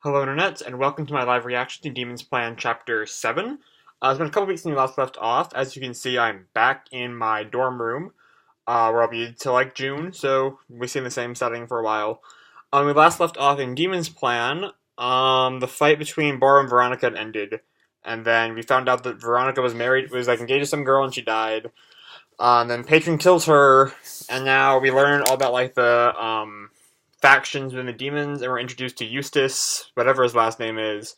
Hello Internet, and welcome to my live reaction to Demon's Plan Chapter 7. It's been a couple weeks since we last left off. As you can see, I'm back in my dorm room, where I'll be till like June, so we've seen the same setting for a while. We last left off in Demon's Plan. The fight between Bora and Veronica had ended, and then we found out that Veronica was engaged to some girl and she died. And then Patron kills her, and now we learn all about the factions within the demons, and we're introduced to Eustass, whatever his last name is,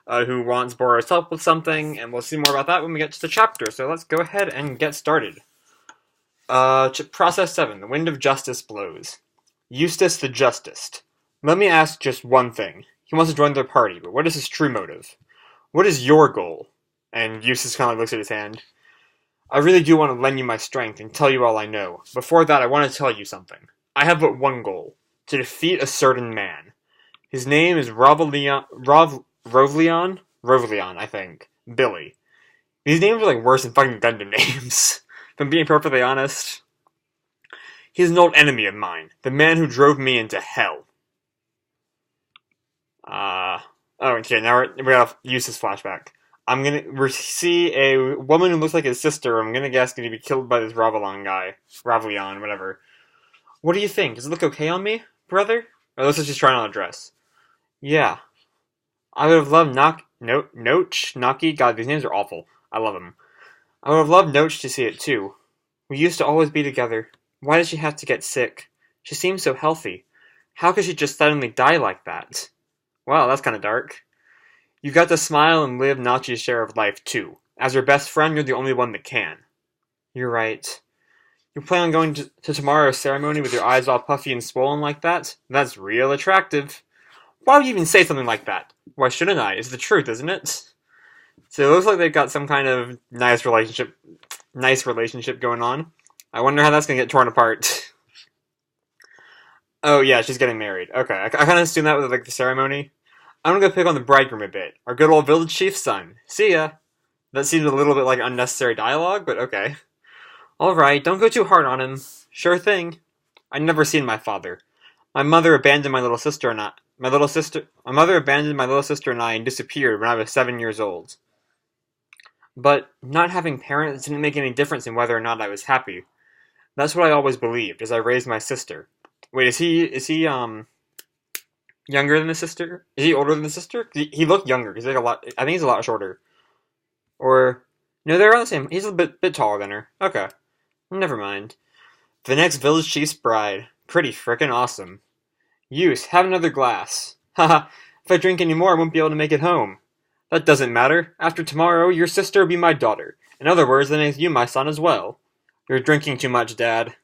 who wants Bora's help with something, and we'll see more about that when we get to the chapter. So let's go ahead and get started. Process 7. The Wind of Justice Blows. Eustass the Justest. Let me ask just one thing. He wants to join their party, but what is his true motive? What is your goal? And Eustass kind of looks at his hand. I really do want to lend you my strength and tell you all I know. Before that, I want to tell you something. I have but one goal. To defeat a certain man. His name is Rovelon, I think. Billy. These names are like worse than fucking Gundam names. If I'm being perfectly honest. He's an old enemy of mine. The man who drove me into hell. Okay, now we got a Eustass flashback. We see a woman who looks like his sister. I'm gonna guess gonna be killed by this Rovelon guy. Rovelon, whatever. What do you think? Does it look okay on me, brother? Or looks like she's trying on a dress. Yeah. I would have loved Noach, Naki. God, these names are awful. I love them. I would have loved Noach to see it too. We used to always be together. Why did she have to get sick? She seemed so healthy. How could she just suddenly die like that? Wow, that's kind of dark. You've got to smile and live Nachi's share of life too. As her best friend, you're the only one that can. You're right. You plan on going to tomorrow's ceremony with your eyes all puffy and swollen like that? That's real attractive. Why would you even say something like that? Why shouldn't I? It's the truth, isn't it? So it looks like they've got some kind of nice relationship going on. I wonder how that's going to get torn apart. Oh yeah, she's getting married. Okay, I kind of assumed that with like the ceremony. I'm gonna go pick on the bridegroom a bit. Our good old village chief's son. See ya. That seems a little bit like unnecessary dialogue, but okay. Alright, don't go too hard on him. Sure thing. I'd never seen my father. My mother abandoned my little sister and I and disappeared when I was 7 years old. But not having parents didn't make any difference in whether or not I was happy. That's what I always believed as I raised my sister. Wait, is he younger than the sister? Is he older than the sister? He looked younger. He's like a lot. I think he's a lot shorter. Or no, they're around the same. He's a bit taller than her. Okay. Never mind. The next village chief's bride. Pretty frickin' awesome. Use, have another glass. Haha, if I drink any more, I won't be able to make it home. That doesn't matter. After tomorrow, your sister will be my daughter. In other words, that makes you my son as well. You're drinking too much, Dad.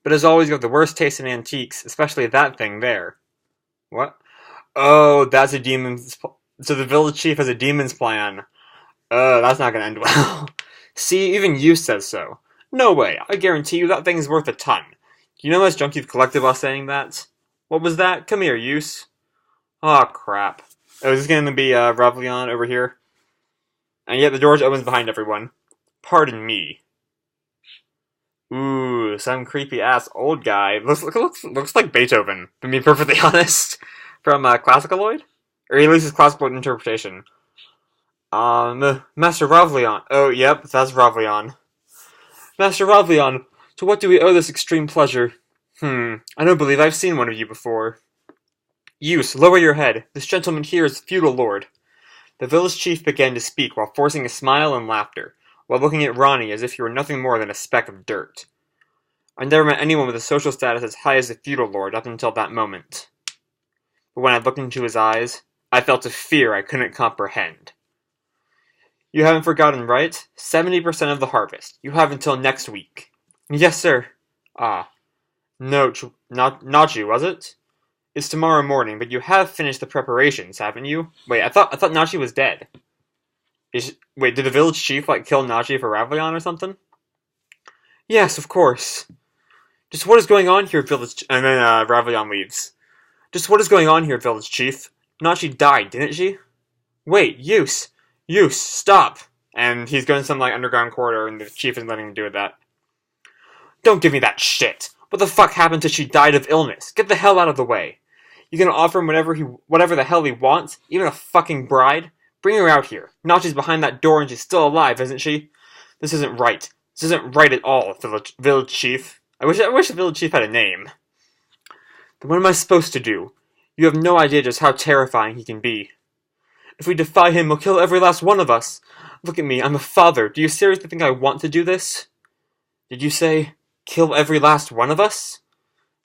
But as always, you have the worst taste in antiques, especially that thing there. What? Oh, that's a demon's... So the village chief has a demon's plan. That's not gonna end well. See, even you says so. No way, I guarantee you that thing's worth a ton. Do you know how much junk you've collected while saying that? What was that? Come here, Use. Aw, oh, crap. Oh, is this gonna be, Rovelon over here? And yet the door opens behind everyone. Pardon me. Ooh, some creepy-ass old guy. Looks like Beethoven, to be perfectly honest. From, Classicaloid? Or at least his Classicaloid interpretation. Master Rovelon. Oh, yep, that's Rovelon. Master Rovelon, to what do we owe this extreme pleasure? I don't believe I've seen one of you before. Use, lower your head. This gentleman here is the feudal lord. The village chief began to speak while forcing a smile and laughter, while looking at Ronnie as if he were nothing more than a speck of dirt. I never met anyone with a social status as high as the feudal lord up until that moment. But when I looked into his eyes, I felt a fear I couldn't comprehend. You haven't forgotten, right? 70% of the harvest. You have until next week. Yes, sir. Ah. No, Nachi, was it? It's tomorrow morning, but you have finished the preparations, haven't you? Wait, I thought Nachi was dead. Wait, did the village chief, kill Nachi for Ravlion or something? Yes, of course. Just what is going on here, village... And then, Ravlion leaves. Just what is going on here, village chief? Nachi died, didn't she? Wait, Use, stop! And he's going to some, underground corridor, and the chief isn't letting him do that. Don't give me that shit! What the fuck happened till she died of illness? Get the hell out of the way! You gonna offer him whatever the hell he wants? Even a fucking bride? Bring her out here. Nachi's behind that door and she's still alive, isn't she? This isn't right. This isn't right at all, village chief. I wish the village chief had a name. Then what am I supposed to do? You have no idea just how terrifying he can be. If we defy him, he'll kill every last one of us. Look at me, I'm a father. Do you seriously think I want to do this? Did you say, kill every last one of us?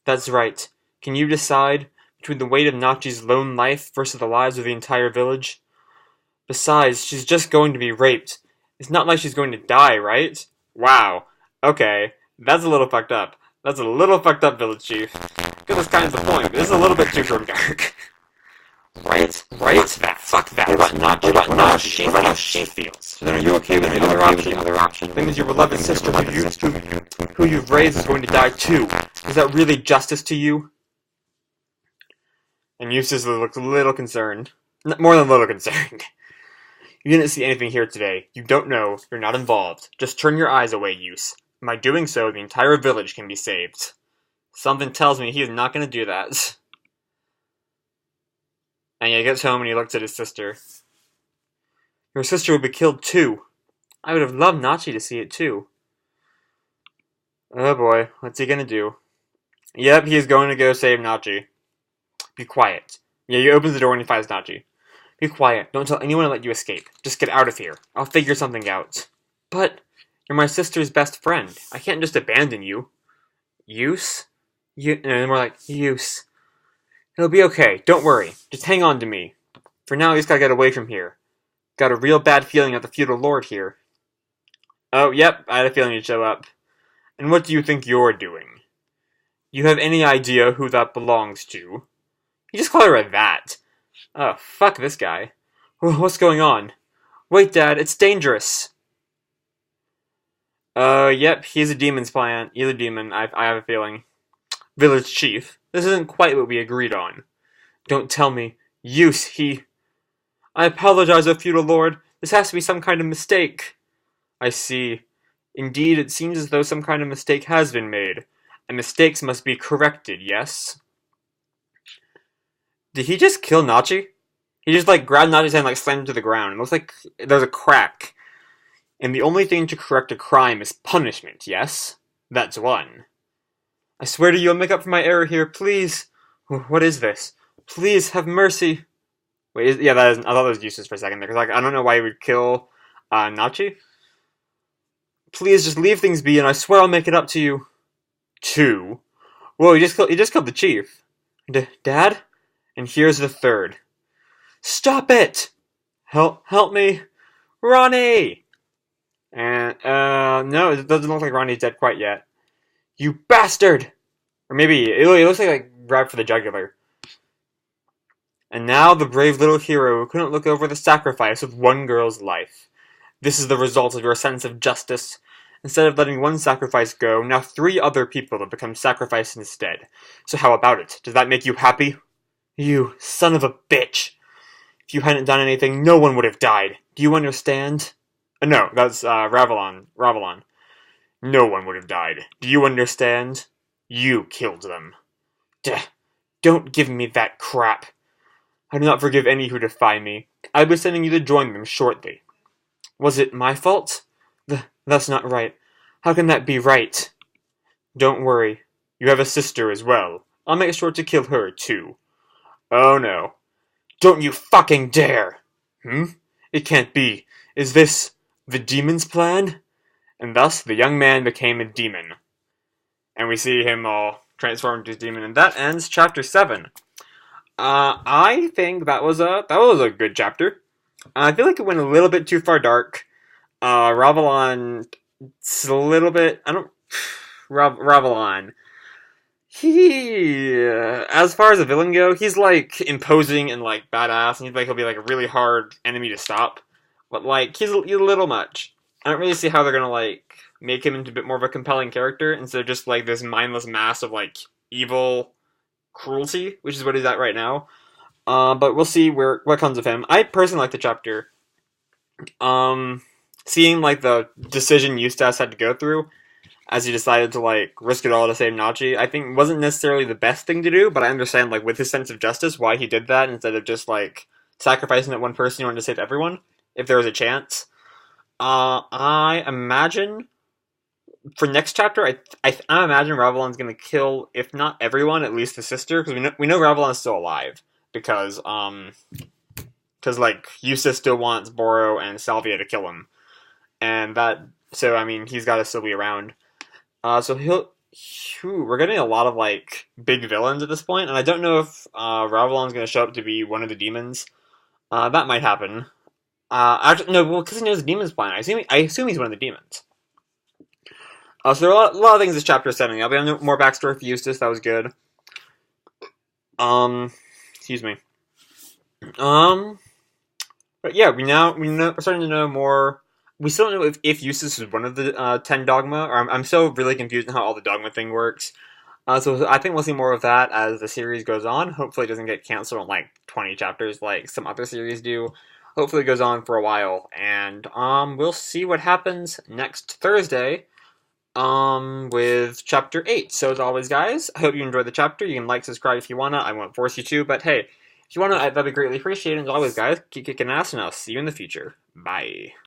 That's right. Can you decide between the weight of Nachi's lone life versus the lives of the entire village? Besides, she's just going to be raped. It's not like she's going to die, right? Wow. Okay. That's a little fucked up. That's a little fucked up, village chief. Because that's kind of the point, but this is a little bit too grimdark. Right? Fuck that. What about Nachi? What how she feels? So then are you okay with the other option? That means your beloved sister who you've raised is going to die too. Is that really justice to you? And Eustass looked a little concerned. More than a little concerned. You didn't see anything here today. You don't know. You're not involved. Just turn your eyes away, Eustass. By doing so, the entire village can be saved. Something tells me he is not going to do that. And he gets home and he looks at his sister. Your sister will be killed too. I would have loved Nachi to see it too. Oh boy, what's he gonna do? Yep, he is going to go save Nachi. Be quiet. Yeah, he opens the door and he finds Nachi. Be quiet. Don't tell anyone to let you escape. Just get out of here. I'll figure something out. But you're my sister's best friend. I can't just abandon you. Use? No, more like use. It'll be okay. Don't worry. Just hang on to me. For now, you just gotta get away from here. Got a real bad feeling at the feudal lord here. Oh, yep. I had a feeling he'd show up. And what do you think you're doing? You have any idea who that belongs to? You just call her that. Oh, fuck this guy. What's going on? Wait, Dad, it's dangerous. Yep, he's a demon's plan. He's a demon, I have a feeling. Village chief, this isn't quite what we agreed on. Don't tell me. I apologize, O feudal lord. This has to be some kind of mistake. I see. Indeed, it seems as though some kind of mistake has been made. And mistakes must be corrected, yes? Did he just kill Nachi? He just, grabbed Nachi's hand and, slammed him to the ground. It looks like there's a crack. And the only thing to correct a crime is punishment, yes? That's one. I swear to you I'll make up for my error here, please. What is this? Please, have mercy. Wait, yeah, I thought that was useless for a second there, because, I don't know why he would kill, Nachi. Please, just leave things be, and I swear I'll make it up to you. Two? Whoa, he just killed the chief. Dad? And here's the third. Stop it! Help me! Ronnie! And, no, it doesn't look like Ronnie's dead quite yet. You bastard! Or maybe, it looks like, grabbed for the jugular. And now the brave little hero who couldn't look over the sacrifice of one girl's life. This is the result of your sense of justice. Instead of letting one sacrifice go, now 3 other people have become sacrificed instead. So how about it? Does that make you happy? You son of a bitch! If you hadn't done anything, no one would have died. Do you understand? No, that's, Rovelon. No one would have died. Do you understand? You killed them. Don't give me that crap. I do not forgive any who defy me. I will be sending you to join them shortly. Was it my fault? That's not right. How can that be right? Don't worry. You have a sister as well. I'll make sure to kill her, too. Oh, no. Don't you fucking dare! It can't be. Is this the demon's plan? And thus, the young man became a demon. And we see him all transformed into a demon. And that ends chapter 7. I think that was a good chapter. I feel like it went a little bit too far dark. Rovelon, it's a little bit, Rovelon. As far as a villain go, he's, imposing and, badass, and he'll be, a really hard enemy to stop. But, he's a little much. I don't really see how they're gonna, make him into a bit more of a compelling character, instead of just, this mindless mass of, evil cruelty, which is what he's at right now. But we'll see what comes of him. I personally like the chapter. Seeing, the decision Eustass had to go through, as he decided to, like, risk it all to save Nachi. I think wasn't necessarily the best thing to do, but I understand, like, with his sense of justice, why he did that instead of just, like, sacrificing that one person he wanted to save everyone, if there was a chance. I imagine for next chapter, I imagine Rovelon's gonna kill, if not everyone, at least the sister, because we know Rovelon's still alive because like Eustass still wants Boro and Salvia to kill him, and that so I mean he's got to still be around. So we're getting a lot of like big villains at this point, and I don't know if Rovelon's gonna show up to be one of the demons. That might happen. Actually, no, well, because he knows the demon's plan. I assume he's one of the demons. So there are a lot of things this chapter is setting up. We have more backstory for Eustass. That was good. Excuse me. But yeah, we're starting to know more. We still don't know if Eustass is one of the 10 dogma. Or I'm still really confused on how all the dogma thing works. So I think we'll see more of that as the series goes on. Hopefully, it doesn't get canceled in like 20 chapters like some other series do. Hopefully, it goes on for a while, and we'll see what happens next Thursday. With chapter 8. So as always, guys, I hope you enjoyed the chapter. You can like, subscribe if you wanna. I won't force you to, but hey, if you wanna, that'd be greatly appreciated. And as always, guys, keep kicking ass, and I'll see you in the future. Bye.